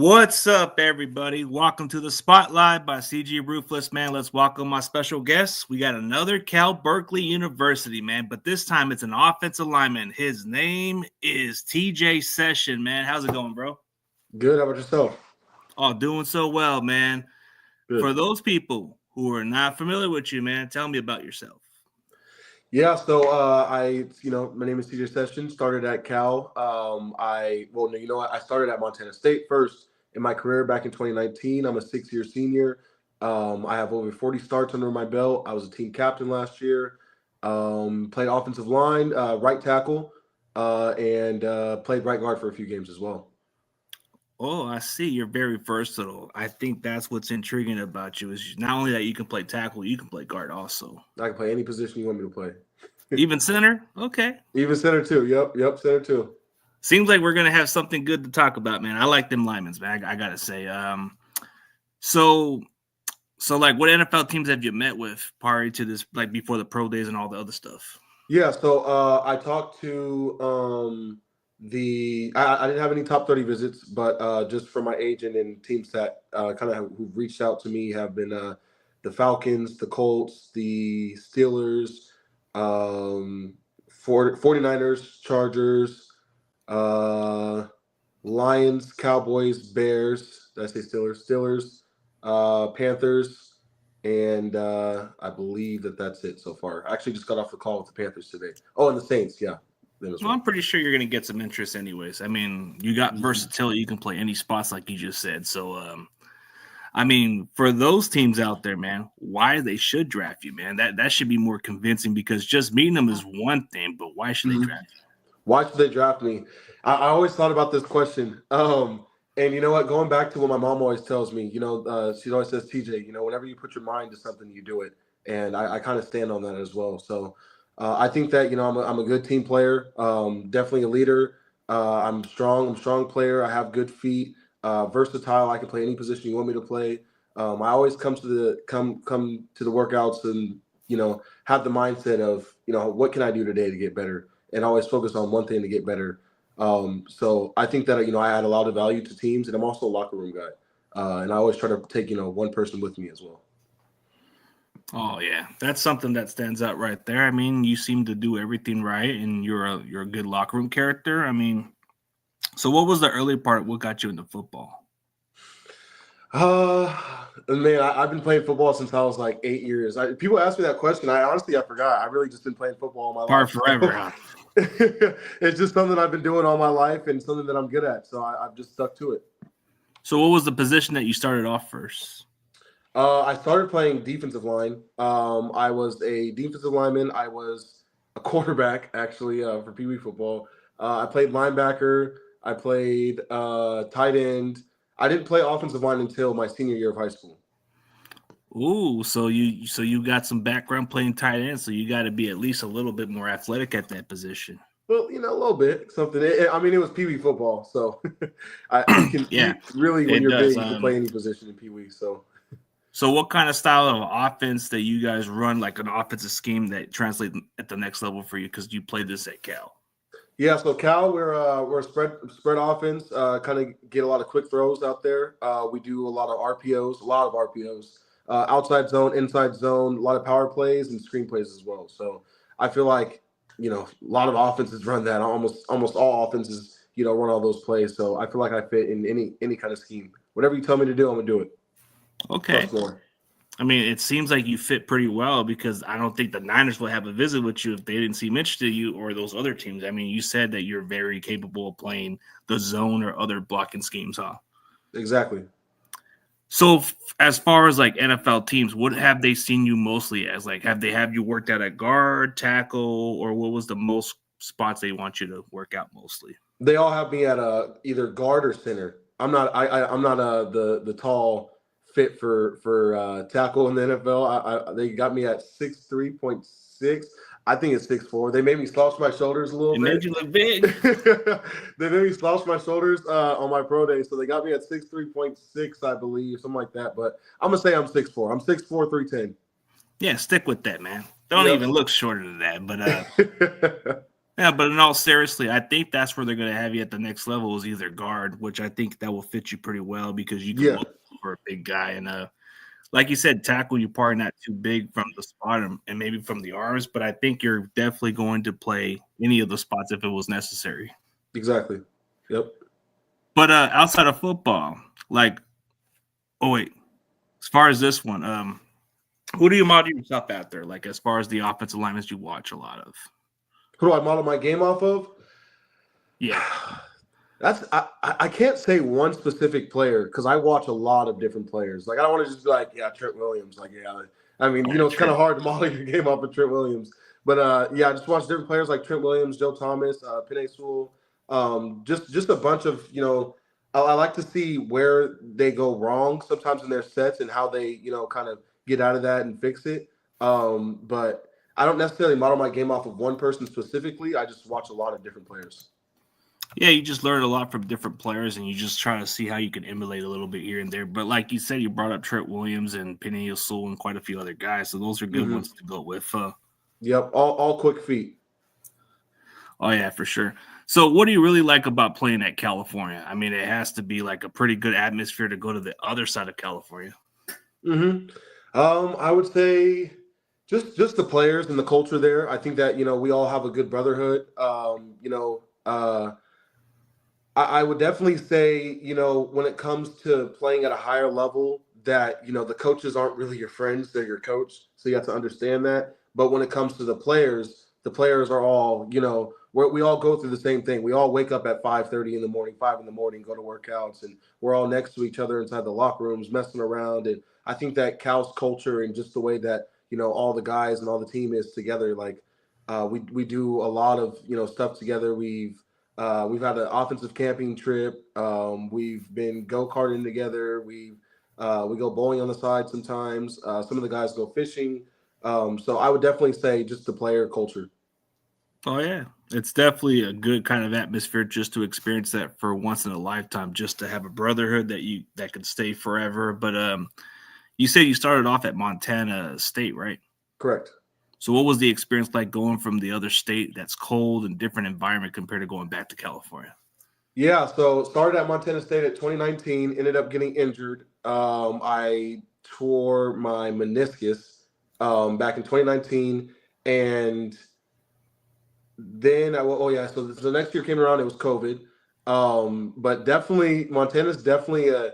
What's up, everybody? Welcome to the Spotlight by CG Ruthless, man. Let's welcome my special guest. We got another Cal Berkeley University, man, but this time it's an offensive lineman. His name is TJ Session, man. How's it going, bro? Good. How about yourself? Oh, doing so well, man. Good. For those people who are not familiar with you, man, tell me about yourself. Yeah, so my name is TJ Session. Started at Cal. I started at Montana State first in my career back in 2019. I'm a 6-year senior. I have over 40 starts under my belt. I was a team captain last year. Played offensive line, right tackle, and played right guard for a few games as well. Oh, I see. You're very versatile. I think that's what's intriguing about you is not only that you can play tackle, you can play guard also. I can play any position you want me to play. Even center? Okay. Even center too. Yep, center too. Seems like we're gonna have something good to talk about, man. I like them linemen, man. I gotta say. So like, what NFL teams have you met with prior to this, like before the pro days and all the other stuff? Yeah, so I talked to I didn't have any top 30 visits, but just from my agent and teams that who've reached out to me have been the Falcons, the Colts, the Steelers, 49ers, Chargers, Lions, Cowboys, Bears. Did I say Steelers? Steelers, Panthers, and I believe that's it so far. I actually just got off the call with the Panthers today. Oh, and the Saints, yeah. Well, I'm pretty sure you're going to get some interest anyways. I mean, you got versatility. You can play any spots like you just said. So, I mean, for those teams out there, man, why they should draft you, man, that should be more convincing because just meeting them is one thing, but why should they draft you? Why should they draft me? I always thought about this question. And you know what? Going back to what my mom always tells me, she always says, TJ, whenever you put your mind to something, you do it. And I kind of stand on that as well. So I think that, I'm a good team player, definitely a leader. I'm strong. I'm a strong player. I have good feet, versatile. I can play any position you want me to play. I always come to the workouts and, have the mindset of, what can I do today to get better? And always focus on one thing to get better. So I think that, I add a lot of value to teams, and I'm also a locker room guy. And I always try to take, one person with me as well. Oh yeah, that's something that stands out right there. I mean, you seem to do everything right, and you're a good locker room character. I mean, so what was the early part? What got you into football? Man, I've been playing football since I was like 8 years. People ask me that question. I forgot. I've really just been playing football all my life. Forever, huh? It's just something I've been doing all my life and something that I'm good at. So I've just stuck to it. So what was the position that you started off first? I started playing defensive line. I was a defensive lineman. I was a quarterback, actually, for Pee Wee football. I played linebacker. I played tight end. I didn't play offensive line until my senior year of high school. Ooh, so you got some background playing tight end, so you got to be at least a little bit more athletic at that position. Well, a little bit, something. It was Pee Wee football, so I can really when you're big, you can play any position in Pee Wee. So what kind of style of offense that you guys run, like an offensive scheme that translates at the next level for you? Because you played this at Cal. Yeah, so Cal, we're a spread offense. Kind of get a lot of quick throws out there. We do a lot of RPOs, outside zone, inside zone, a lot of power plays and screen plays as well. So I feel like a lot of offenses run that. Almost all offenses run all those plays. So I feel like I fit in any kind of scheme. Whatever you tell me to do, I'm gonna do it. Okay. I mean, it seems like you fit pretty well because I don't think the Niners will have a visit with you if they didn't seem interested in you or those other teams. I mean, you said that you're very capable of playing the zone or other blocking schemes, huh? Exactly. So as far as like NFL teams, what have they seen you mostly as? Like, have you worked out at guard, tackle, or what was the most spots they want you to work out mostly? They all have me at either guard or center. I'm not the tall fit for tackle in the NFL. They got me at 6'3.6". I think it's 6'4". They made me slouch my shoulders a little bit. It made you look big. They made me slouch my shoulders on my pro day, so they got me at 6'3.6", I believe, something like that. But I'm gonna say I'm 6'4". I'm 6'4", 310. Yeah, stick with that, man. Don't even look shorter than that. But Yeah, but in all seriously, I think that's where they're going to have you at the next level is either guard, which I think that will fit you pretty well because you can Yeah, look for a big guy and like you said, tackle. You're probably not too big from the spot and maybe from the arms, but I think you're definitely going to play any of the spots if it was necessary. exactly. Yep. But outside of football, like, oh wait, as far as this one, who do you model yourself after? Like as far as the offensive linemen you watch a lot of? Who do I model my game off of? Yeah, I can't say one specific player because I watch a lot of different players. Like I don't want to just be like, yeah, Trent Williams. Like, yeah, I mean, yeah, it's kind of Trent. hard to model your game off of Trent Williams. But yeah, I just watch different players like Trent Williams, Joe Thomas, Penei Sewell, just a bunch of I like to see where they go wrong sometimes in their sets and how they kind of get out of that and fix it. But I don't necessarily model my game off of one person specifically. I just watch a lot of different players. Yeah, you just learn a lot from different players, and you just try to see how you can emulate a little bit here and there. But like you said, you brought up Trent Williams and Penei Sewell and quite a few other guys, so those are good Hmm. ones to go with. Yep, all quick feet. Oh yeah, for sure. So, what do you really like about playing at California? I mean, it has to be like a pretty good atmosphere to go to the other side of California. Hmm. I would say just the players and the culture there. I think that we all have a good brotherhood. I would definitely say, when it comes to playing at a higher level, that, the coaches aren't really your friends, they're your coach. So you have to understand that. But when it comes to the players are all, we all go through the same thing. We all wake up at 5:30 in the morning, 5 in the morning, go to workouts, and we're all next to each other inside the locker rooms, messing around. And I think that Cal's culture and just the way that, all the guys and all the team is together, like we do a lot of, stuff together. We've had an offensive camping trip. We've been go karting together. We go bowling on the side sometimes. Some of the guys go fishing. So I would definitely say just the player culture. Oh yeah, it's definitely a good kind of atmosphere just to experience that for once in a lifetime. Just to have a brotherhood that can stay forever. But you say you started off at Montana State, right? Correct. So, what was the experience like going from the other state that's cold and different environment compared to going back to California? Yeah. So started at Montana State at 2019. Ended up getting injured. I tore my meniscus back in 2019, and then oh yeah. So the next year came around. It was COVID. But definitely Montana's definitely a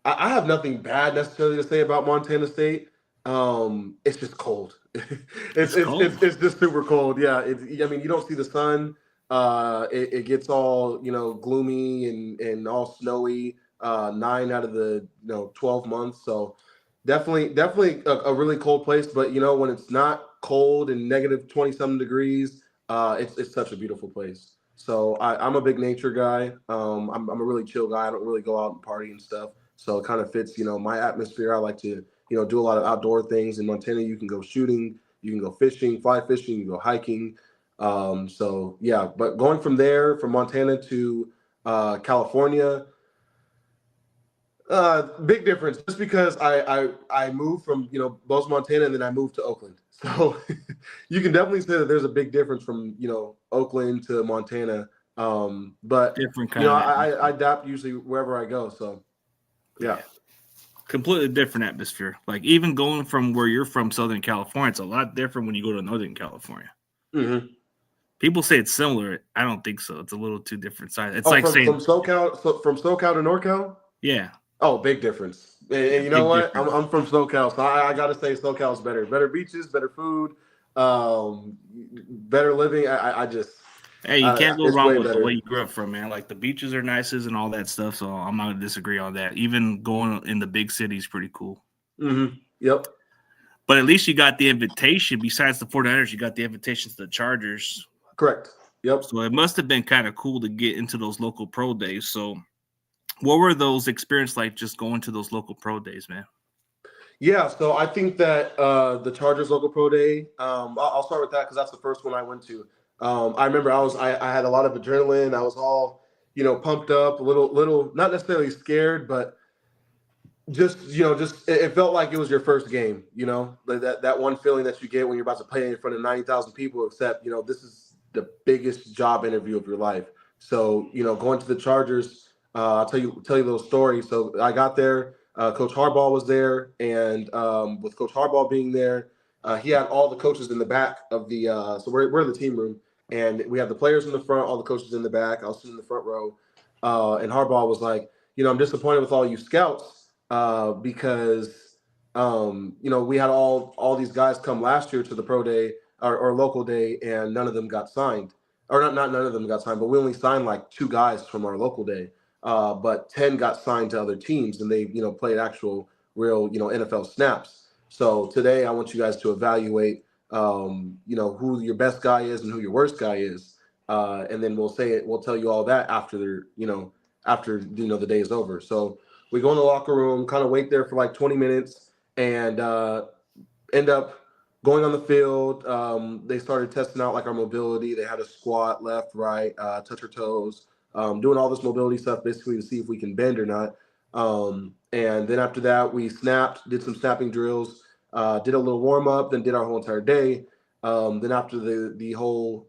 I have nothing bad necessarily to say about Montana State. It's just cold. it's, It's it's cold. it's it's just super cold. Yeah. I mean, you don't see the sun. It gets all gloomy and all snowy. 9 out of the 12 months. So definitely a really cold place. But when it's not cold and negative 20 something degrees, it's such a beautiful place. So I'm a big nature guy. I'm a really chill guy. I don't really go out and party and stuff. So it kind of fits, my atmosphere. I like to, do a lot of outdoor things. In Montana, you can go shooting, you can go fishing, fly fishing, you can go hiking. So yeah, but going from there, from Montana to California, big difference. Just because I moved from Bozeman, Montana, and then I moved to Oakland. So you can definitely say that there's a big difference from Oakland to Montana. But Different kind of I atmosphere. adapt usually wherever I go. So yeah. Yeah. Completely different atmosphere. Like even going from where you're from, Southern California, it's a lot different when you go to Northern California. Hmm. People say it's similar. I don't think so. It's a little too different size. It's Oh, like from saying, SoCal, from SoCal to NorCal. yeah, Oh, big difference. And yeah, you know big what? I'm, difference. I'm from SoCal, so I got to say SoCal's better. Better beaches, better food, better living. I just, Hey, you can't go it's wrong way with the way better. you grew up from, man. Like the beaches are nicest and all that stuff. So I'm not gonna disagree on that. Even going in the big cities, pretty cool. Yep. But at least you got the invitation. Besides the 49ers, you got the invitations to the Chargers. Correct. Yep. So it must have been kind of cool to get into those local pro days. So what were those experiences like just going to those local pro days, man? Yeah. So I think that the Chargers local pro day. I'll start with that because that's the first one I went to. I remember I had a lot of adrenaline. I was all pumped up, a little not necessarily scared, but just it felt like it was your first game, like that one feeling that you get when you're about to play in front of 90,000 people, except this is the biggest job interview of your life. So, going to the Chargers, I'll tell you a little story. So I got there. Coach Harbaugh was there, and with Coach Harbaugh being there, he had all the coaches in the back of the. So we're in the team room, and we have the players in the front, all the coaches in the back. I was sitting in the front row, and Harbaugh was like, I'm disappointed with all you scouts because we had all these guys come last year to the pro day or local day, and none of them got signed, or not none of them got signed, but we only signed like 2 guys from our local day, but 10 got signed to other teams, and they played actual real NFL snaps. So today I want you guys to evaluate who your best guy is and who your worst guy is, and then we'll tell you all that after the day is over. So we go in the locker room, kind of wait there for like 20 minutes, and end up going on the field. They started testing out like our mobility. They had a squat, left, right, touch our toes, doing all this mobility stuff basically to see if we can bend or not. And then after that, we snapped, did some snapping drills, did a little warm up, then did our whole entire day. Then after the whole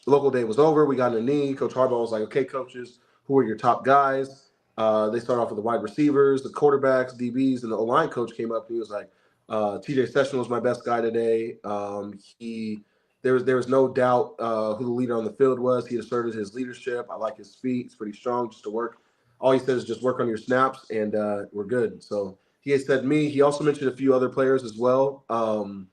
local day was over, we got in a knee. Coach Harbaugh was like, "Okay, coaches, who are your top guys?" They started off with the wide receivers, the quarterbacks, DBs, and the O-line coach came up and he was like, TJ Session was my best guy today. There was no doubt who the leader on the field was. He asserted his leadership. I like his feet. He's pretty strong just to work. All he said is just work on your snaps, and we're good. So he had said me. He also mentioned a few other players as well. So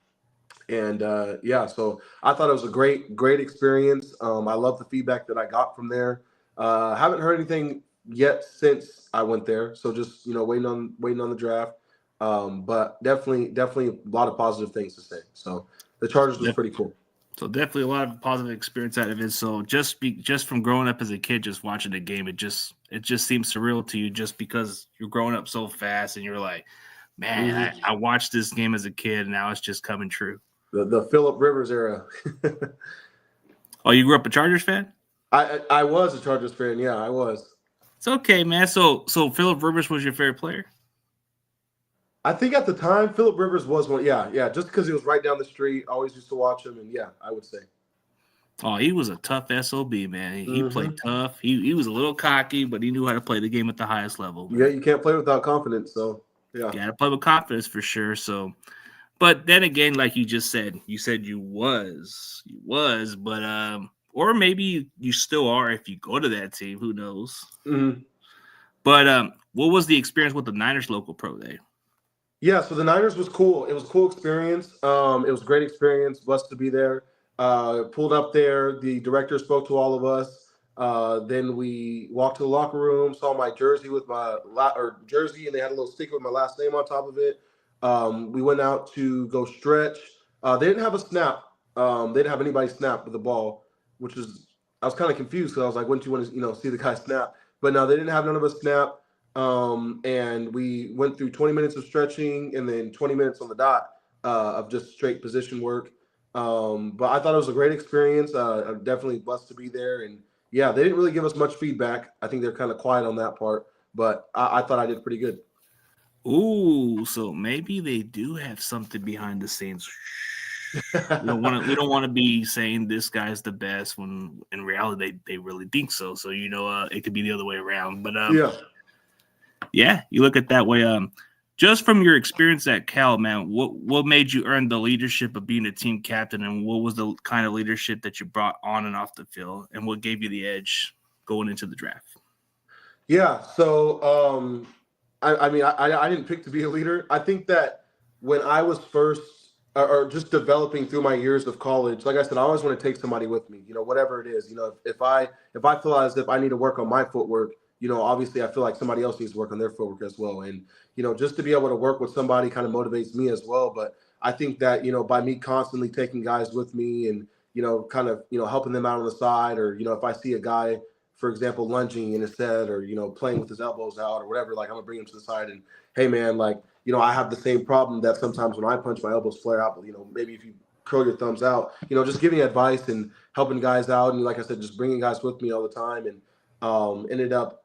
I thought it was a great experience. I love the feedback that I got from there. Haven't heard anything yet since I went there. So just waiting on the draft. But definitely a lot of positive things to say. So the Chargers was pretty cool. So definitely a lot of positive experience out of it. So just from growing up as a kid, just watching the game, it just seems surreal to you, just because you're growing up so fast and you're like, man, I watched this game as a kid, and now it's just coming true. The Phillip Rivers era. Oh, you grew up a Chargers fan? I was a Chargers fan. Yeah, I was. It's okay, man. So Phillip Rivers was your favorite player? I think at the time, Phillip Rivers was one. Yeah. Just because he was right down the street, always used to watch him, and yeah, I would say. Oh, he was a tough SOB, man. He played tough. He was a little cocky, but he knew how to play the game at the highest level. Man. Yeah, you can't play without confidence. So yeah, you got to play with confidence for sure. So, but then again, like you just said, you was, but or maybe you still are if you go to that team. Who knows? Mm-hmm. But what was the experience with the Niners local pro day? Yeah, so the Niners was cool. It was a cool experience. It was a great experience. Blessed to be there. Pulled up there. The director spoke to all of us. Then we walked to the locker room, saw my jersey with my jersey, and they had a little sticker with my last name on top of it. We went out to go stretch. They didn't have a snap. They didn't have anybody snap with the ball, which was I was kind of confused because I was like, wouldn't you want to see the guy snap? But no, they didn't have none of us snap. And we went through 20 minutes of stretching and then 20 minutes on the dot of just straight position work. But I thought it was a great experience. I'm definitely blessed to be there. And yeah, they didn't really give us much feedback. I think they're kind of quiet on that part, but I thought I did pretty good. Ooh, so maybe they do have something behind the scenes. We don't want to be saying this guy's the best when in reality they really think so. So it could be the other way around. But yeah, you look at that way. Just from your experience at Cal, man, what made you earn the leadership of being a team captain, and what was the kind of leadership that you brought on and off the field, and what gave you the edge going into the draft? Yeah, so I mean, I didn't pick to be a leader. I think that when I was first or just developing through my years of college, like I said, I always want to take somebody with me, whatever it is. If I feel as if I need to work on my footwork, obviously I feel like somebody else needs to work on their footwork as well. And, just to be able to work with somebody kind of motivates me as well. But I think that, by me constantly taking guys with me and, kind of, helping them out on the side, or, if I see a guy, for example, lunging in his head or, playing with his elbows out or whatever, like I'm gonna bring him to the side and, hey man, like, I have the same problem that sometimes when I punch, my elbows flare out, but, maybe if you curl your thumbs out, just giving advice and helping guys out. And like I said, just bringing guys with me all the time. And ended up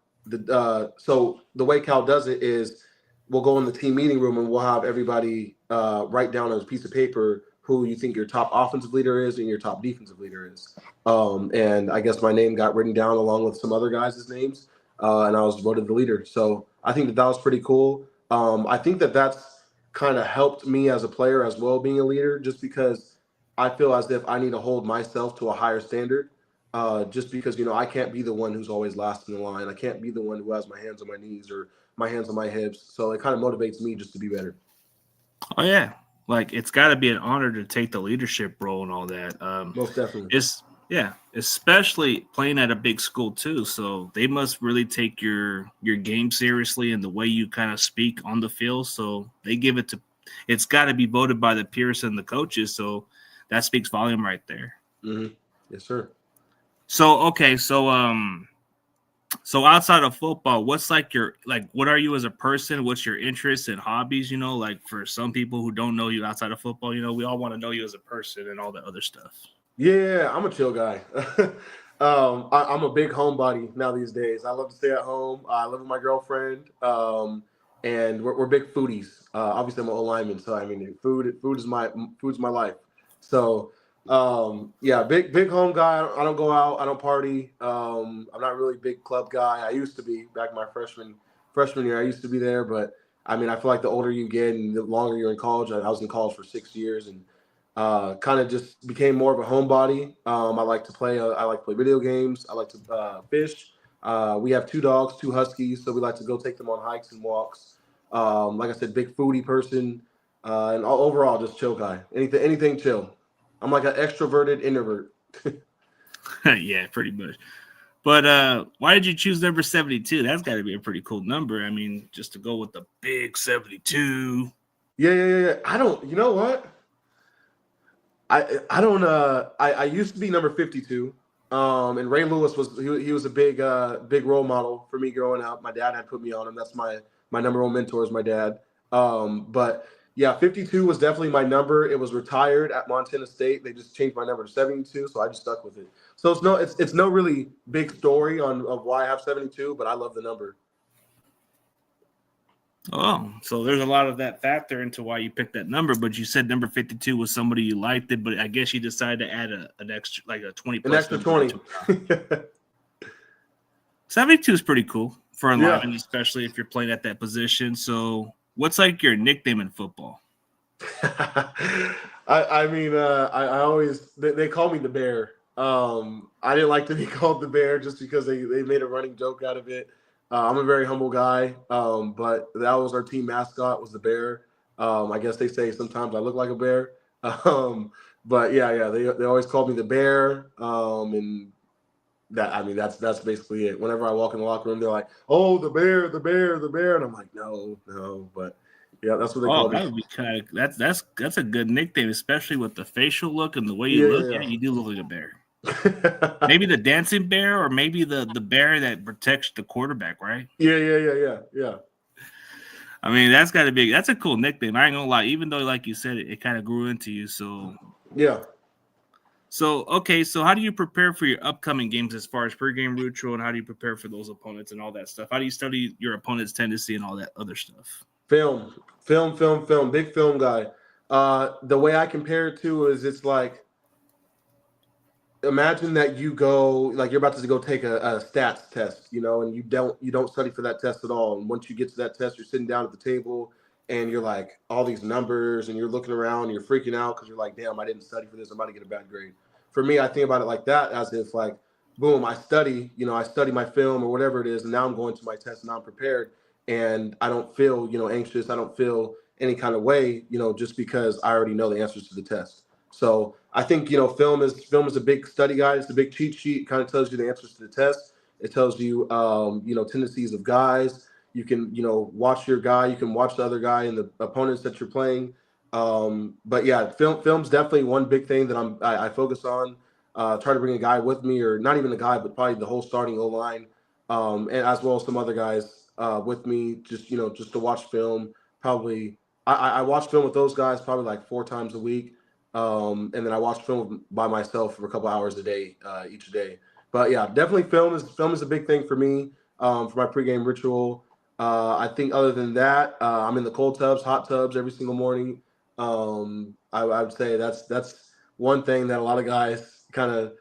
so the way Cal does it is we'll go in the team meeting room and we'll have everybody write down on a piece of paper who you think your top offensive leader is and your top defensive leader is. And I guess my name got written down along with some other guys' names, and I was voted the leader. So I think that was pretty cool. I think that that's kind of helped me as a player as well, being a leader, just because I feel as if I need to hold myself to a higher standard. Just because I can't be the one who's always last in the line. I can't be the one who has my hands on my knees or my hands on my hips. So it kind of motivates me just to be better. Oh yeah, like it's got to be an honor to take the leadership role and all that. Most definitely. It's yeah, especially playing at a big school too. So they must really take your game seriously and the way you kind of speak on the field. So they give it to. It's got to be voted by the peers and the coaches. So that speaks volume right there. Mm-hmm. Yes, sir. So okay, so outside of football, what's like what are you as a person? What's your interests and hobbies? Like for some people who don't know you outside of football, we all want to know you as a person and all that other stuff. Yeah, I'm a chill guy. I'm a big homebody now these days. I love to stay at home. I live with my girlfriend, and we're big foodies. Obviously, I'm an lineman, so I mean, food's my life. So, yeah, big home guy. I don't go out. I don't party. I'm not really a big club guy. I used to be back my freshman year. I used to be there, but I mean, I feel like the older you get and the longer you're in college. I was in college for 6 years and kind of just became more of a homebody. I like to play. I like to play video games. I like to fish. We have 2 dogs, 2 huskies, so we like to go take them on hikes and walks. Like I said, big foodie person, and overall just chill guy. Anything chill. I'm like an extroverted introvert. Yeah, pretty much. But why did you choose number 72? That's got to be a pretty cool number. I mean, just to go with the big 72. Yeah. I don't. You know what? I don't I used to be number 52. And Ray Lewis he was a big role model for me growing up. My dad had put me on him. That's my number one mentor is my dad. But yeah, 52 was definitely my number. It was retired at Montana State. They just changed my number to 72, so I just stuck with it. So it's no really big story of why I have 72, but I love the number. Oh, so there's a lot of that factor into why you picked that number. But you said number 52 was somebody you liked it, but I guess you decided to add an extra, like a 20 plus. An extra 20. 72 is pretty cool for a lineman, Yeah. especially if you're playing at that position. So what's like your nickname in football? I mean, I always they call me the Bear. I didn't like to be called the Bear just because they made a running joke out of it. I'm a very humble guy, but that was our team mascot was the bear. I guess they say sometimes I look like a bear, but yeah, they always called me the bear, and that I mean that's basically it. Whenever I walk in the locker room, they're like, "Oh, the bear, the bear, the bear," and I'm like, "No," but yeah, that's what they call That me. would be kind of that's a good nickname, especially with the facial look and the way you look. Yeah, Yeah. you do look like a bear. Maybe the dancing bear, or maybe the bear that protects the quarterback, right? Yeah. I mean, that's a cool nickname. I ain't gonna lie, even though, like you said, it kind of grew into you. Yeah. So okay, so how do you prepare for your upcoming games as far as pregame ritual, and how do you prepare for those opponents and all that stuff? How do you study your opponent's tendency and all that other stuff? Film. Big film guy. The way I compare it to is it's like imagine that you go like you're about to go take a stats test, and you don't study for that test at all. And once you get to that test, you're sitting down at the table and you're like all these numbers and you're looking around and you're freaking out because you're like, damn, I didn't study for this. I'm about to get a bad grade. For me, I think about it like that, as if like, boom, I study my film or whatever it is, and now I'm going to my test and I'm prepared and I don't feel, anxious. I don't feel any kind of way, just because I already know the answers to the test. So I think film is a big study guide. It's a big cheat sheet. It kind of tells you the answers to the test. It tells you tendencies of guys. You can watch your guy. You can watch the other guy and the opponents that you're playing. But yeah, film's definitely one big thing that I focus on. Try to bring a guy with me, or not even a guy, but probably the whole starting O line, and as well as some other guys with me. Just to watch film. Probably I watch film with those guys probably like 4 times a week. And then I watch film by myself for a couple hours a day, each day. But yeah, definitely film is a big thing for me, for my pregame ritual. I think other than that, I'm in the cold tubs, hot tubs every single morning. I would say that's one thing that a lot of guys kind of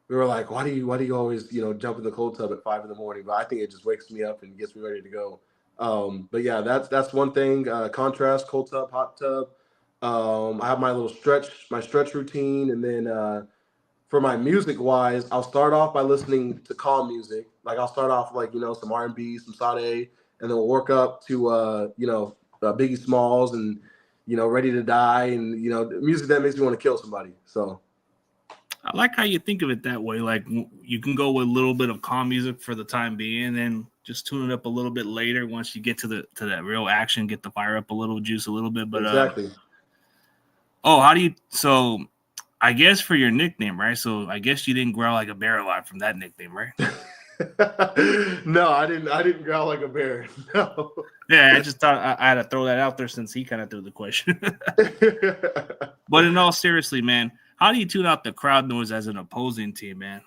we were like, why do you always jump in the cold tub at 5 in the morning? But I think it just wakes me up and gets me ready to go. But yeah, that's one thing. Contrast, cold tub, hot tub. I have my stretch routine, and then for my music wise, I'll start off by listening to calm music. Like I'll start off like some R&B, some Sade, and then we'll work up to Biggie Smalls and Ready to Die, and music that makes me want to kill somebody. So I like how you think of it that way. Like you can go with a little bit of calm music for the time being, and then just tune it up a little bit later once you get to that real action, get the fire up a little, juice a little bit. But exactly. How do you? So I guess for your nickname, right? So I guess you didn't growl like a bear a lot from that nickname, right? No, I didn't growl like a bear. No. Yeah, I just thought I had to throw that out there since he kind of threw the question. But in all seriously, man, how do you tune out the crowd noise as an opposing team, man?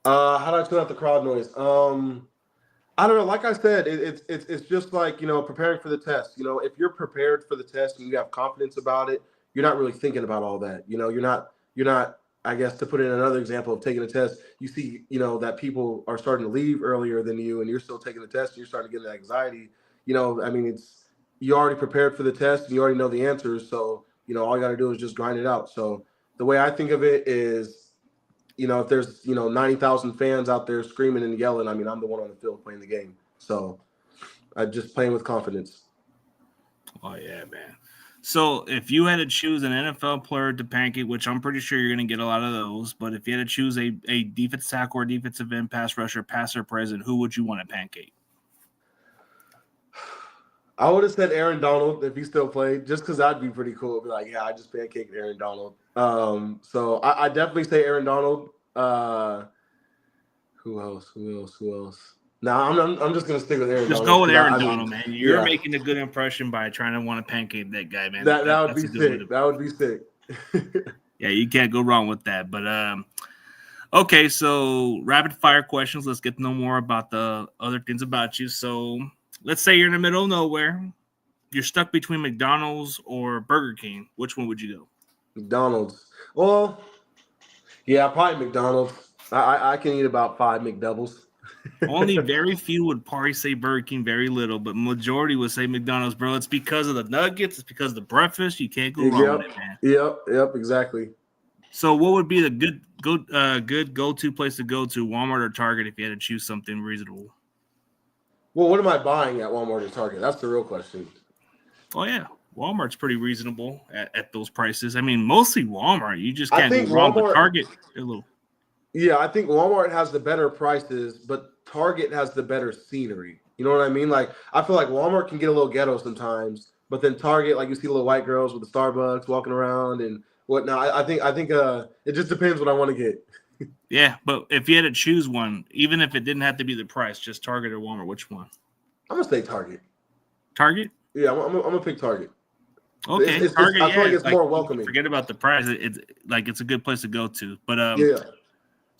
How do I tune out the crowd noise? I don't know. Like I said, it's just like preparing for the test. If you're prepared for the test and you have confidence about it, you're not really thinking about all that. You're not. I guess to put in another example of taking a test, you see that people are starting to leave earlier than you, and you're still taking the test. And you're starting to get anxiety. I mean, you already prepared for the test and you already know the answers. So all you got to do is just grind it out. So the way I think of it is, if there's 90,000 fans out there screaming and yelling, I mean, I'm the one on the field playing the game. So I'm just playing with confidence. Oh yeah, man. So if you had to choose an NFL player to pancake, which I'm pretty sure you're going to get a lot of those, but if you had to choose a defensive tackle or defensive end, pass rusher, passer, present, who would you want to pancake? I would have said Aaron Donald if he still played, just because that'd be pretty cool. Be like, yeah, I just pancaked Aaron Donald. So I definitely say Aaron Donald. Who else? No, I'm just gonna stick with Aaron Just Donald. go with Aaron Donald, man. You're making a good impression by trying to want to pancake that guy, man. That would be sick. That would be sick. Yeah, you can't go wrong with that. But okay, so rapid fire questions. Let's get to know more about the other things about you. So let's say you're in the middle of nowhere. You're stuck between McDonald's or Burger King. Which one would you go? McDonald's. Well, yeah, probably McDonald's. I can eat about 5 McDoubles. Only very few would probably say Burger King, very little, but majority would say McDonald's, bro. It's because of the nuggets. It's because of the breakfast. You can't go wrong with it, man. Yep, exactly. So what would be the good go-to place to go to, Walmart or Target, if you had to choose something reasonable? Well, what am I buying at Walmart or Target? That's the real question. Oh, yeah. Walmart's pretty reasonable at those prices. I mean, mostly Walmart. You just can't go wrong with Target. Yeah, I think Walmart has the better prices, but Target has the better scenery. You know what I mean? Like, I feel like Walmart can get a little ghetto sometimes, but then Target, like you see little white girls with the Starbucks walking around and whatnot. I think it just depends what I want to get. Yeah, but if you had to choose one, even if it didn't have to be the price, just Target or Walmart, which one? I'm gonna say Target. Target? Yeah, I'm gonna pick Target. Okay, Target. I feel like it's more welcoming. Forget about the price. It's a good place to go to. But yeah.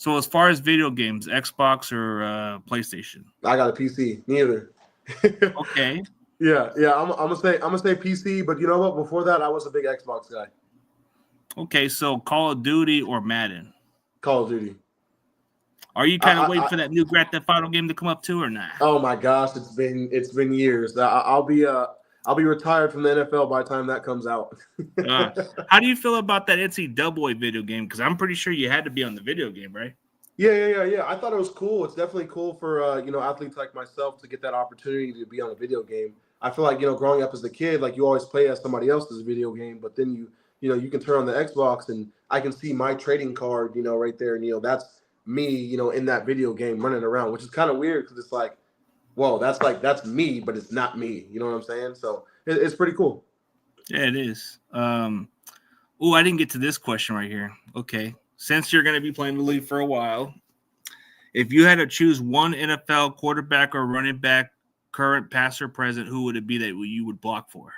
So as far as video games, Xbox or PlayStation? I got a PC. Neither. Okay. Yeah. I'm gonna say PC, but you know what? Before that, I was a big Xbox guy. Okay, so Call of Duty or Madden? Call of Duty. Are you kind of waiting for that new Grand Theft Auto game to come up too, or not? Oh my gosh, it's been years. I'll be retired from the NFL by the time that comes out. How do you feel about that NCAA video game? Because I'm pretty sure you had to be on the video game, right? Yeah. I thought it was cool. It's definitely cool for athletes like myself to get that opportunity to be on a video game. I feel like growing up as a kid, like you always play as somebody else's video game, but then you can turn on the Xbox and I can see my trading card, right there, and that's me, in that video game running around, which is kind of weird because it's like, whoa, that's me, but it's not me. You know what I'm saying? So it's pretty cool. Yeah, it is. I didn't get to this question right here. Okay. Since you're going to be playing the league for a while, if you had to choose one NFL quarterback or running back, current, past, or present, who would it be that you would block for?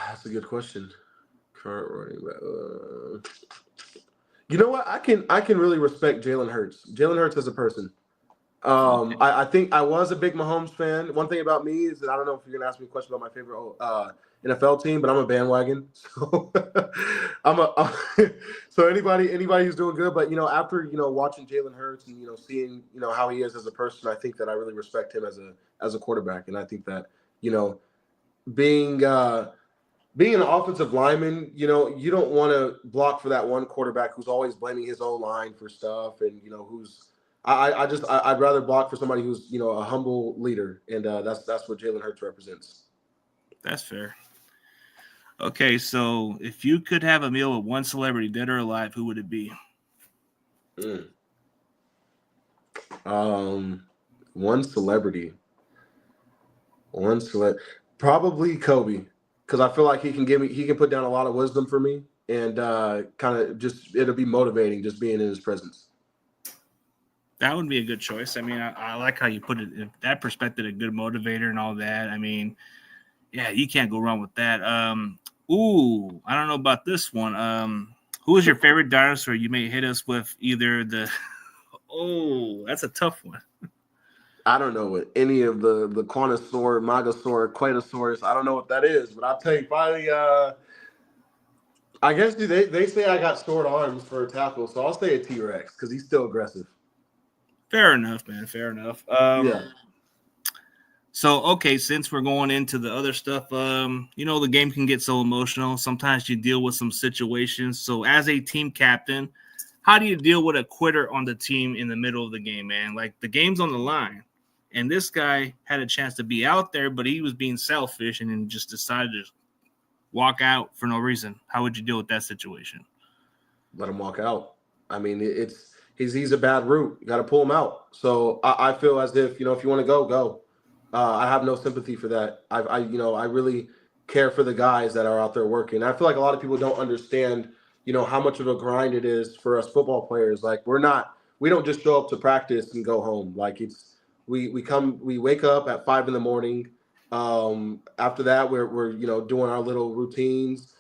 That's a good question. Current running back. You know what? I can really respect Jalen Hurts. Jalen Hurts as a person. Okay. I think I was a big Mahomes fan. One thing about me is that I don't know if you're gonna ask me a question about my favorite NFL team, but I'm a bandwagon. So so anybody who's doing good. But after watching Jalen Hurts and seeing how he is as a person, I think that I really respect him as a quarterback, and I think that you know being being an offensive lineman, you don't want to block for that one quarterback who's always blaming his own line for stuff, and who's I'd rather block for somebody who's a humble leader, and that's what Jalen Hurts represents. That's fair. Okay, so if you could have a meal with one celebrity, dead or alive, who would it be? Mm. Um, one celebrity, one celeb, probably Kobe, because I feel like he can put down a lot of wisdom for me, and kind of just it'll be motivating just being in his presence. That would be a good choice. I mean, I like how you put it in that perspective, a good motivator and all that. I mean, yeah, you can't go wrong with that. Ooh, I don't know about this one. Who is your favorite dinosaur? You may hit us with either the. Oh, that's a tough one. I don't know what any of the Quantosaur, Magasaur, Quatosaurus. I don't know what that is, but I'll tell you probably. I guess they say I got short arms for a tackle, so I'll say a T Rex because he's still aggressive. Fair enough, man. Fair enough. Yeah. So okay, since we're going into the other stuff, the game can get so emotional. Sometimes you deal with some situations. So as a team captain, how do you deal with a quitter on the team in the middle of the game, man? Like the game's on the line, and this guy had a chance to be out there, but he was being selfish and then just decided to walk out for no reason. How would you deal with that situation? Let him walk out. I mean, he's a bad route. You got to pull him out. So I feel as if if you want to go, go. I have no sympathy for that. I really care for the guys that are out there working. I feel like a lot of people don't understand how much of a grind it is for us football players. Like we don't just show up to practice and go home. Like we wake up at 5 in the morning. After that, we're doing our little routines.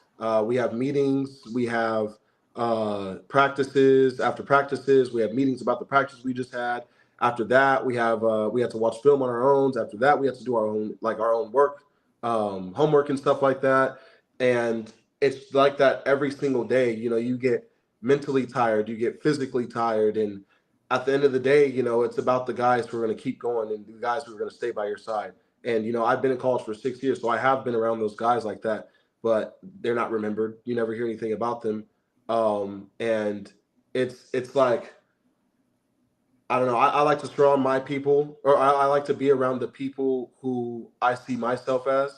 We have meetings. We have practices. After practices, we have meetings about the practice we just had. After that, we have to watch film on our own. After that, we have to do our own work, homework and stuff like that. And it's like that every single day. You get mentally tired, you get physically tired, and at the end of the day, it's about the guys who are going to keep going and the guys who are going to stay by your side. And I've been in college for 6 years, so I have been around those guys like that, but they're not remembered. You never hear anything about them, and it's like I don't know. I like to surround my people, or I like to be around the people who I see myself as.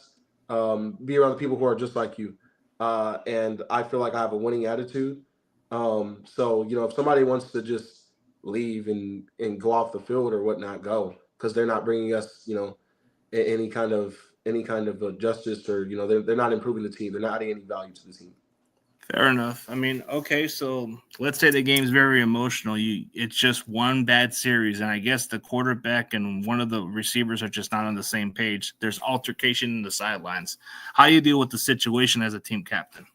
Be around the people who are just like you, and I feel like I have a winning attitude. So if somebody wants to just leave and go off the field or whatnot, go because they're not bringing us, any kind of justice, or they're not improving the team. They're not adding any value to the team. Fair enough. I mean, okay, so let's say the game's very emotional. It's just one bad series, and I guess the quarterback and one of the receivers are just not on the same page. There's altercation in the sidelines. How you deal with the situation as a team captain?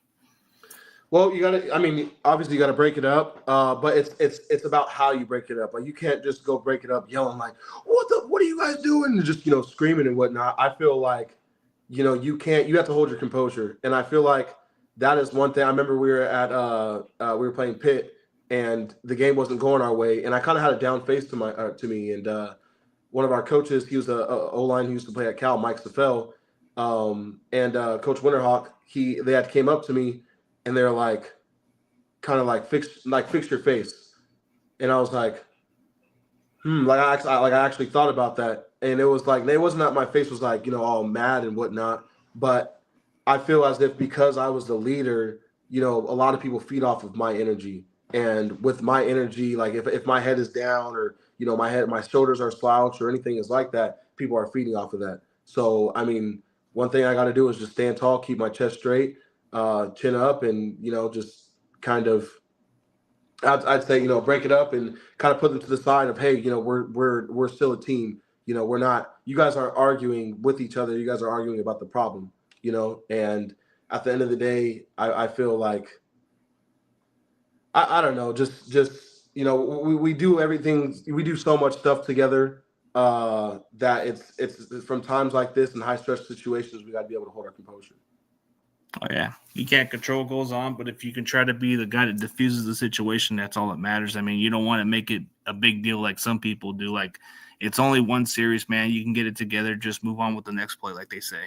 Well, you got to. I mean, obviously, you got to break it up. But it's about how you break it up. Like you can't just go break it up yelling like, What are you guys doing?" And just screaming and whatnot. I feel like, you can't. You have to hold your composure. And I feel like that is one thing. I remember we were playing Pitt, and the game wasn't going our way, and I kind of had a down face to me. And one of our coaches, he was a O line who used to play at Cal, Mike Safell, and Coach Winterhawk. They had came up to me and they're like, kind of like fix your face, and I was like, I actually thought about that, and it wasn't that my face was like all mad and whatnot, but I feel as if because I was the leader, a lot of people feed off of my energy, and with my energy, like if my head is down or my shoulders are slouched or anything is like that, people are feeding off of that. So I mean, one thing I got to do is just stand tall, keep my chest straight, chin up, and just kind of I'd say break it up and kind of put them to the side of, hey, we're still a team. We're not. You guys aren't arguing with each other. You guys are arguing about the problem. And at the end of the day, I feel like I don't know, just we do everything. We do so much stuff together that it's from times like this and high stress situations, we got to be able to hold our composure. Oh yeah, you can't control what goes on, but if you can try to be the guy that diffuses the situation, that's all that matters. I mean, you don't want to make it a big deal like some people do. Like, it's only one series, man. You can get it together. Just move on with the next play, like they say.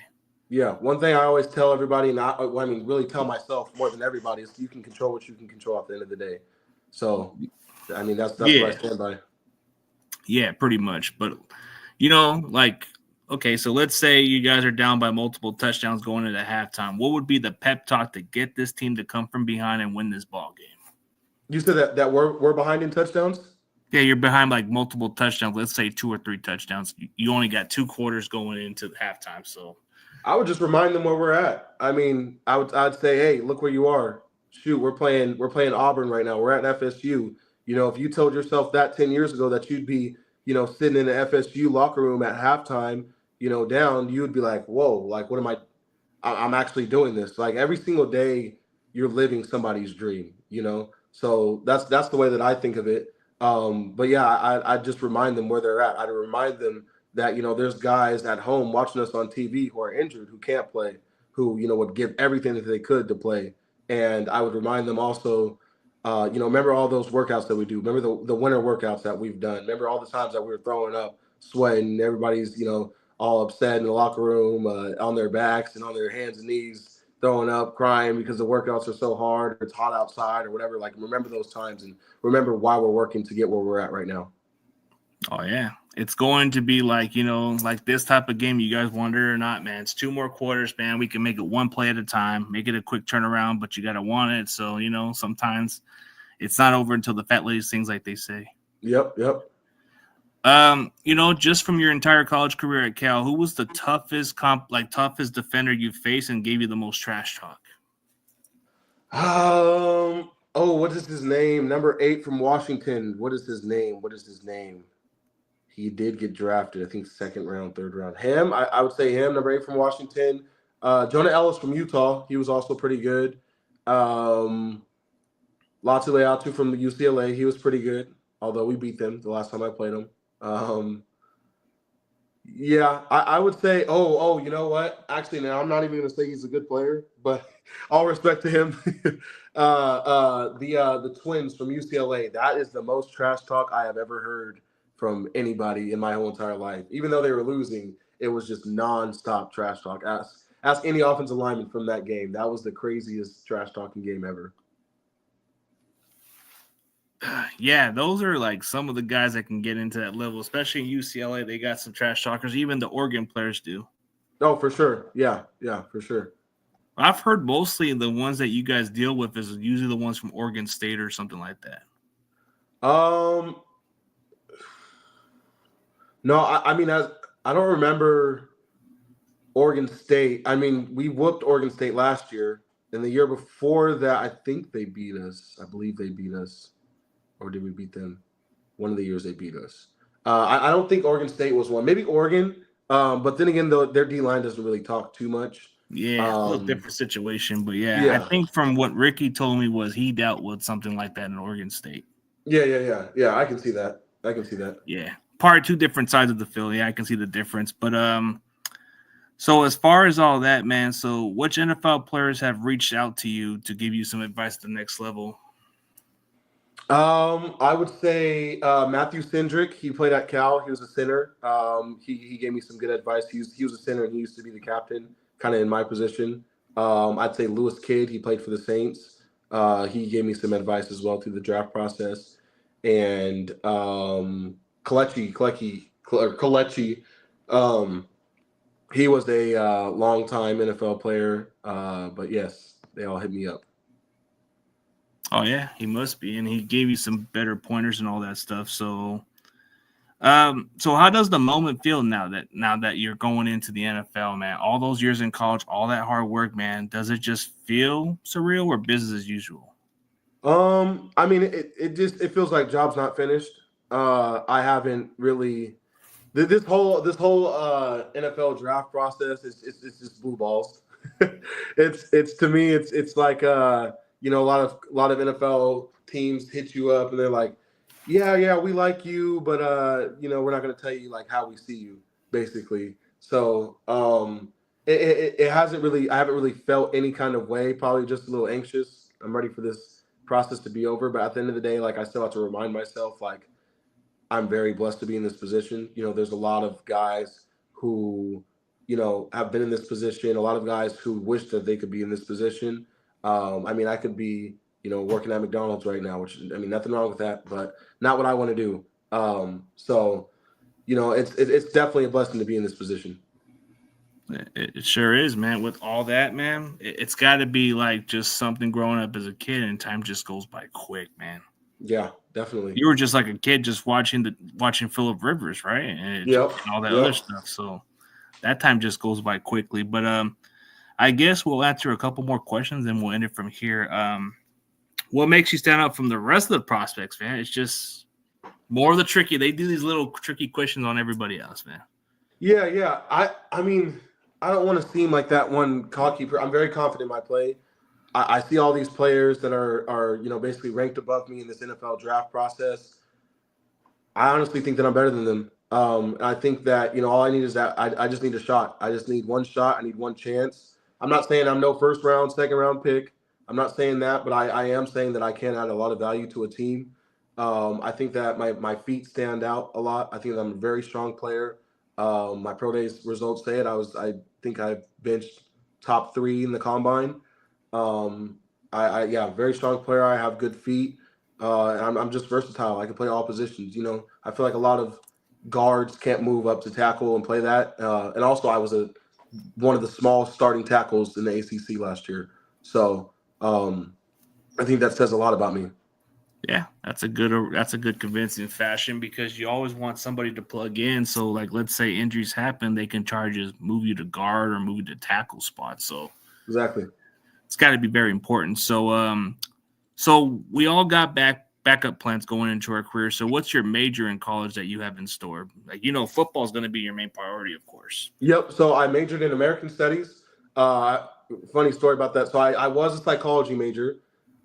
Yeah, one thing I always tell everybody, and I mean, really tell myself more than everybody, is you can control what you can control at the end of the day. So, I mean, that's what I Yeah, stand by. yeah, pretty much. But like, okay, so let's say you guys are down by multiple touchdowns going into halftime. What would be the pep talk to get this team to come from behind and win this ball game? You said that we're behind in touchdowns. Yeah, you're behind like multiple touchdowns. Let's say 2 or 3 touchdowns. You only got 2 quarters going into halftime. So I would just remind them where we're at. I mean, I'd say, hey, look where you are. Shoot, we're playing Auburn right now. We're at FSU. If you told yourself that 10 years ago that you'd be, sitting in the FSU locker room at halftime, down, you would be like, whoa, like what am I'm actually doing this. Like every single day you're living somebody's dream. So that's the way that I think of it. But yeah, I just remind them where they're at. I remind them that there's guys at home watching us on TV who are injured, who can't play, who would give everything that they could to play. And I would remind them also, remember all those workouts that we do. Remember the winter workouts that we've done. Remember all the times that we were throwing up, sweating, everybody's all upset in the locker room, on their backs and on their hands and knees, throwing up, crying because the workouts are so hard, or it's hot outside, or whatever. Like remember those times and remember why we're working to get where we're at right now. oh yeah, it's going to be like like this type of game. You guys wonder or not, man? It's 2 more quarters, man. We can make it one play at a time, make it a quick turnaround, but you gotta want it. So sometimes it's not over until the fat lady sings, like they say. Yep. Just from your entire college career at Cal, who was the toughest defender you faced and gave you the most trash talk? Oh, what is his name? Number 8 from Washington. What is his name? He did get drafted, I think second round, third round. Him, I would say him, number 8 from Washington. Jonah Ellis from Utah. He was also pretty good. Latu Leatu from the UCLA. He was pretty good, although we beat them the last time I played them. Yeah, I would say. Oh, you know what? Actually, now I'm not even going to say he's a good player, but all respect to him. The twins from UCLA. That is the most trash talk I have ever heard from anybody in my whole entire life. Even though they were losing, it was just nonstop trash talk. Ask any offensive lineman from that game. That was the craziest trash talking game ever. Yeah, those are like some of the guys that can get into that level, especially in UCLA. They got some trash talkers. Even the Oregon players do. Oh, for sure. Yeah, for sure. I've heard mostly the ones that you guys deal with is usually the ones from Oregon State or something like that. No, I mean, I don't remember Oregon State. I mean, we whooped Oregon State last year, and the year before that, I think they beat us. I believe they beat us, or did we beat them? One of the years they beat us. I don't think Oregon State was one. Maybe Oregon, but then again, though, their D line doesn't really talk too much. Yeah, it's a little different situation, but yeah. I think from what Ricky told me was he dealt with something like that in Oregon State. Yeah. I can see that. Yeah, probably 2 different sides of the field. Yeah, I can see the difference. But so as far as all that, man, so which NFL players have reached out to you to give you some advice at the next level? I would say Matthew Cindric. He played at Cal. He was a center. He gave me some good advice. He was a center, and he used to be the captain, kind of in my position. I'd say Lewis Kidd. He played for the Saints. He gave me some advice as well through the draft process. And Kalechi, he was a long-time NFL player. But yes, they all hit me up. Oh yeah, he must be, and he gave you some better pointers and all that stuff. So, so how does the moment feel now that you're going into the NFL, man? All those years in college, all that hard work, man. Does it just feel surreal or business as usual? I mean, it feels like job's not finished. I haven't really this whole NFL draft process is it's just blue balls. It's to me it's like a lot of NFL teams hit you up and they're like, yeah, we like you, but we're not gonna tell you like how we see you, basically. So it hasn't really, I haven't really felt any kind of way. Probably just a little anxious. I'm ready for this process to be over, but at the end of the day, like I still have to remind myself, like I'm very blessed to be in this position. There's a lot of guys who, have been in this position. A lot of guys who wish that they could be in this position. I mean, I could be, working at McDonald's right now, which I mean, nothing wrong with that, but not what I want to do. So it's definitely a blessing to be in this position. It sure is, man. With all that, man, it's got to be like just something growing up as a kid, and time just goes by quick, man. Yeah, definitely. You were just like a kid, just watching Philip Rivers, right, Yep. and all that other Yep. stuff. So that time just goes by quickly. But I guess we'll answer a couple more questions, and we'll end it from here. What makes you stand out from the rest of the prospects, man? It's just more of the tricky. They do these little tricky questions on everybody else, man. Yeah. I mean, I don't want to seem like that one cocky. I'm very confident in my play. I see all these players that are basically ranked above me in this NFL draft process. I honestly think that I'm better than them. And I think that all I need is that I just need a shot. I just need one shot. I need one chance. I'm not saying I'm no first round, second round pick. I'm not saying that, but I am saying that I can add a lot of value to a team. I think that my feet stand out a lot. I think that I'm a very strong player. My pro days results say it. I think I benched top 3 in the combine. Um, yeah, very strong player. I have good feet. I'm just versatile. I can play all positions. I feel like a lot of guards can't move up to tackle and play that. And also, I was one of the small starting tackles in the ACC last year. So I think that says a lot about me. Yeah, that's a good convincing fashion because you always want somebody to plug in. So like let's say injuries happen, they can charge you move you to guard or move you to tackle spot. So Exactly. it's got to be very important. So we all got backup plans going into our career. So what's your major in college that you have in store? Like football is going to be your main priority, of course. Yep. So I majored in American Studies. Uh, Funny story about that. So I was a psychology major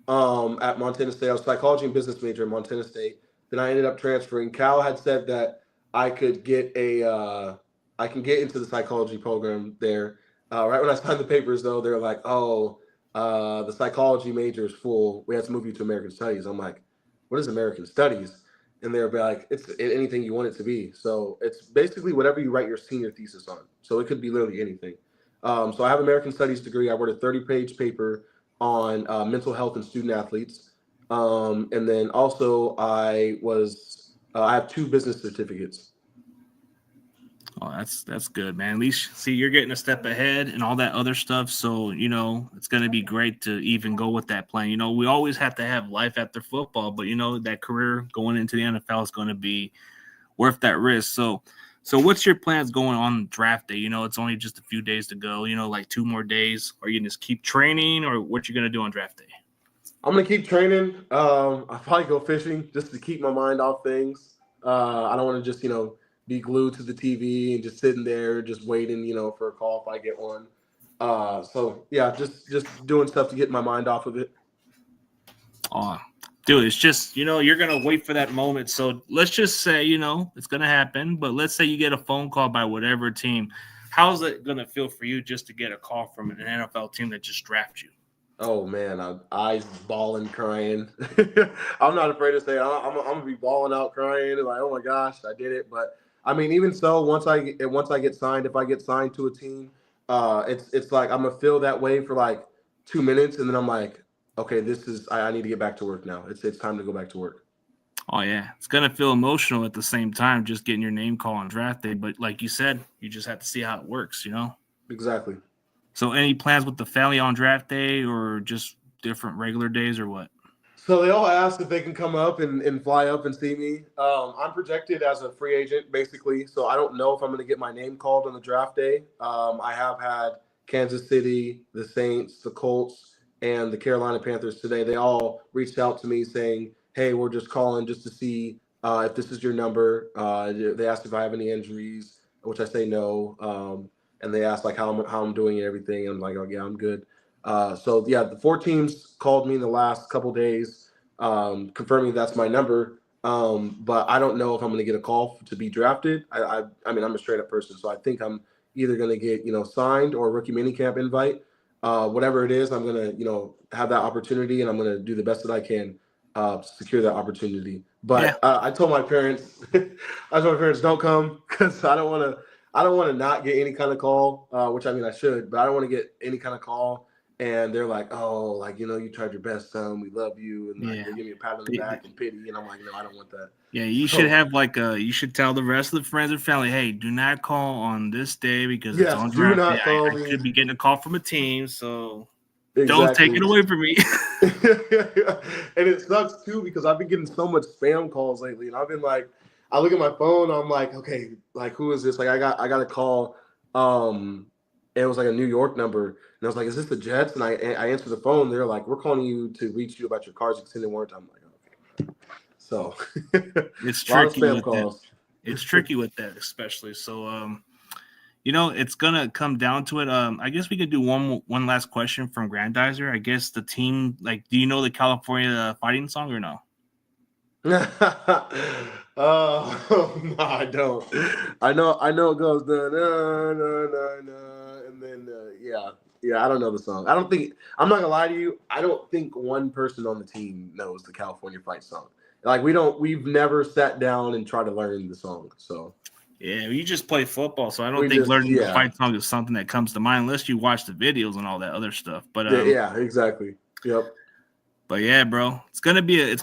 at Montana State. I was a psychology and business major at Montana State. Then I ended up transferring. Cal had said that I could get I can get into the psychology program there. Right when I signed the papers, though, they're like, "Oh, the psychology major is full. We have to move you to American Studies." I'm like, "What is American Studies?" And they'll be like, "It's anything you want it to be." So it's basically whatever you write your senior thesis on. So it could be literally anything. So I have American Studies degree. I wrote a 30-page paper on mental health and student athletes. And then also I have 2 business certificates. Oh, that's good, man. At least see you're getting a step ahead and all that other stuff. So it's going to be great to even go with that plan. We always have to have life after football, but that career going into the NFL is going to be worth that risk. So what's your plans going on draft day? It's only just a few days to go. Like 2 more days. Are you going to just keep training, or what you going to do on draft day? I'm gonna keep training. I'll probably go fishing just to keep my mind off things. I don't want to just be glued to the TV and just sitting there just waiting for a call if I get one. So yeah, just doing stuff to get my mind off of it. Oh, dude, it's just you're gonna wait for that moment. So let's just say it's gonna happen, but let's say you get a phone call by whatever team. How's it gonna feel for you just to get a call from an NFL team that just drafted you? Oh man, I'm eyes bawling, crying. I'm not afraid to say I'm gonna be bawling out, crying, like oh my gosh, I did it. But I mean, even so, once I get signed, if I get signed to a team, it's like I'm gonna feel that way for like 2 minutes, and then I'm like, okay, I need to get back to work now. It's time to go back to work. Oh yeah, it's gonna feel emotional at the same time, just getting your name called on draft day. But like you said, you just have to see how it works. Exactly. So any plans with the family on draft day, or just different regular days, or what? So they all asked if they can come up and fly up and see me. I'm projected as a free agent, basically. So I don't know if I'm going to get my name called on the draft day. I have had Kansas City, the Saints, the Colts, and the Carolina Panthers today. They all reached out to me saying, "Hey, we're just calling just to see if this is your number." They asked if I have any injuries, which I say no. And they asked like how I'm doing and everything. I'm like, "Oh yeah, I'm good." So yeah, the 4 teams called me in the last couple days, confirming that's my number. But I don't know if I'm going to get a call to be drafted. I mean, I'm a straight up person, so I think I'm either going to get signed or a rookie minicamp invite. Whatever it is, I'm going to have that opportunity, and I'm going to do the best that I can to secure that opportunity. But I told my parents, don't come because I don't want to. I don't want to not get any kind of call, which I mean I should, but I don't want to get any kind of call. And they're like, oh, like, you tried your best, son. We love you. And like, they give me a pat on the back and pity. And I'm like, no, I don't want that. Yeah, you should have you should tell the rest of the friends and family, hey, do not call on this day because it's on draft day. I should be getting a call from a team. So don't take it away from me. And it sucks, too, because I've been getting so much spam calls lately. And I've been like, I look at my phone. I'm like, okay, like, who is this? Like, I got a call. It was like a New York number. And I was like, is this the Jets? And I answered the phone. They're like, we're calling you to reach you about your car's extended warranty. I'm like, okay. So it's tricky with that. It's tricky with that, especially. So, it's going to come down to it. I guess we could do one last question from Grandizer. I guess the team, like, do you know the California fighting song or no? No, I don't. I know it goes na na na na na, and then yeah. I don't know the song. I'm not gonna lie to you. I don't think one person on the team knows the California Fight song. Like we've never sat down and tried to learn the song. So yeah, you just play football, so I don't think learning the fight song is something that comes to mind unless you watch the videos and all that other stuff. But yeah, exactly. Yep. But yeah, bro, it's gonna be a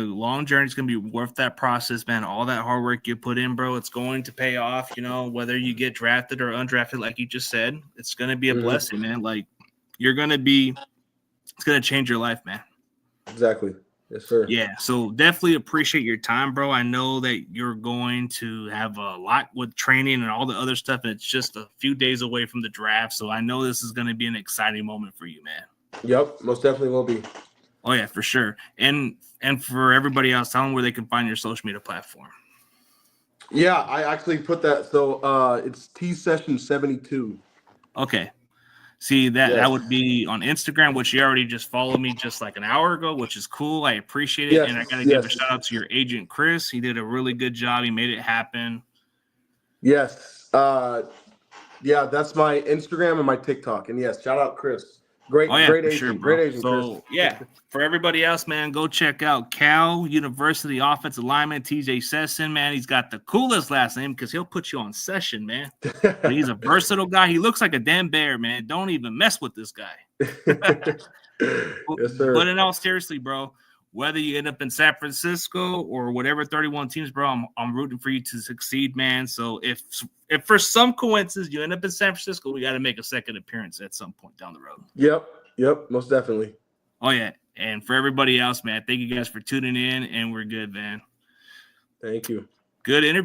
long journey. It's gonna be worth that process, man. All that hard work you put in, bro, it's going to pay off. Whether you get drafted or undrafted, like you just said, it's gonna be a blessing, man. Like it's gonna change your life, man. Exactly. Yes, sir. Yeah. So definitely appreciate your time, bro. I know that you're going to have a lot with training and all the other stuff, and it's just a few days away from the draft. So I know this is gonna be an exciting moment for you, man. Yep, most definitely will be. Oh yeah, for sure. And for everybody else, tell them where they can find your social media platform. Yeah, I actually put that. So it's T Session 72. Okay. See that would be on Instagram, which you already just followed me just like an hour ago, which is cool. I appreciate it. Yes, and I gotta give a shout out to your agent, Chris. He did a really good job. He made it happen. Yes. Yeah, that's my Instagram and my TikTok. And yes, shout out Chris. Great agent. Sure, great agent, so, Chris. Yeah, for everybody else, man, go check out Cal University offensive lineman TJ Sesson, man. He's got the coolest last name because he'll put you on session, man. But he's a versatile guy. He looks like a damn bear, man. Don't even mess with this guy. Yes, sir. But in all seriously, bro, whether you end up in San Francisco or whatever 31 teams, bro, I'm rooting for you to succeed, man. So if for some coincidence you end up in San Francisco, we got to make a second appearance at some point down the road. Yep, most definitely. Oh, yeah. And for everybody else, man, thank you guys for tuning in, and we're good, man. Thank you. Good interview.